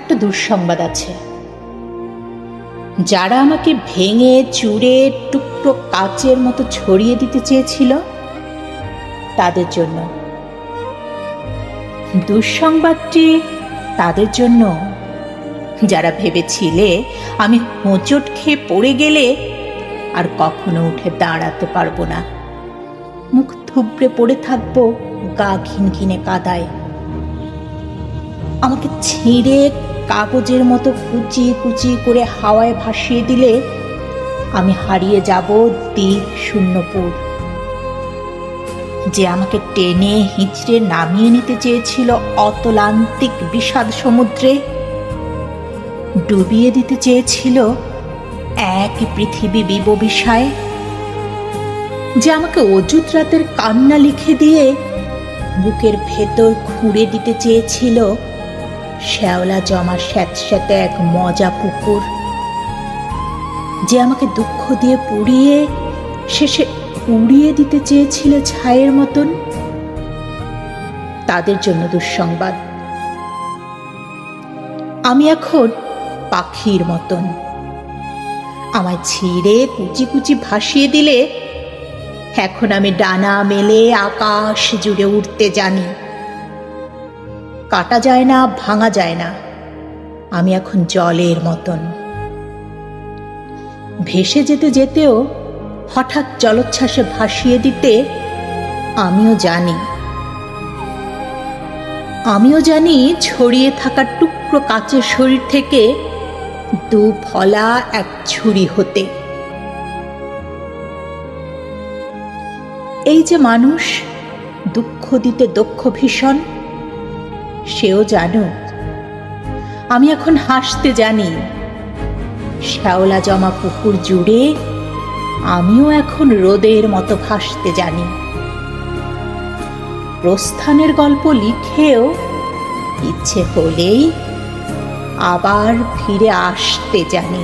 একটা দুঃসংবাদ আছে। যারা আমাকে ভেঙে চুরে টুকরো কাচের মতো ছড়িয়ে দিতে চেয়েছিল তাদের জন্য। দুঃসংবাদটি তাদের জন্য যারা ভেবেছিলে আমি হোঁচট খেয়ে পড়ে গেলে আর কখনো উঠে দাঁড়াতে পারবো না, মুখ থুবড়ে পড়ে থাকবো গা ঘিনঘিনে কাদায়। আমাকে ছিঁড়ে কাগজের মতো কুচি কুচি করে হাওয়ায় ভাসিয়ে দিলে আমি হারিয়ে যাব দিক শূন্যপুর। যে আমাকে টেনে হিঁচড়ে নামিয়ে নিতে চেয়েছিল অতলান্তিক বিষাদ সমুদ্রে, ডুবিয়ে দিতে চেয়েছিল এক পৃথিবী বিববিষায়, যে আমাকে অযুত রাতের কান্না লিখে দিয়ে বুকের ভেতর খুঁড়ে দিতে চেয়েছিল শ্যাওলা জমা স্যাঁতস্যাঁতে এক মজা পুকুর, যে আমাকে দুঃখ দিয়ে পুড়িয়ে শেষে উড়িয়ে দিতে চেয়েছিল ছায়ের মতন, তাদের জন্য দুঃসংবাদ। আমি এখন পাখির মতন। আমায় ছিঁড়ে কুচি কুচি ভাসিয়ে দিলে এখন আমি ডানা মেলে আকাশ জুড়ে উড়তে জানি। কাটা যায় না, ভাঙা যায় না। আমি এখন জলের মতন। ভেসে যেতে যেতেও হঠাৎ জলোচ্ছ্বাসে ভাসিয়ে দিতে আমিও জানি ছড়িয়ে থাকা টুকরো কাচের শরীর থেকে দু ফলা এক ছুরি হতে। এই যে মানুষ দুঃখ দিতে দক্ষ ভীষণ, সেও জানুক আমি এখন হাসতে জানি। শ্যাওলা জমা পুকুর জুড়ে আমিও এখন রোদের মতো ভাসতে জানি। প্রস্থানের গল্প লিখেও ইচ্ছে হলেই আবার ফিরে আসতে জানি।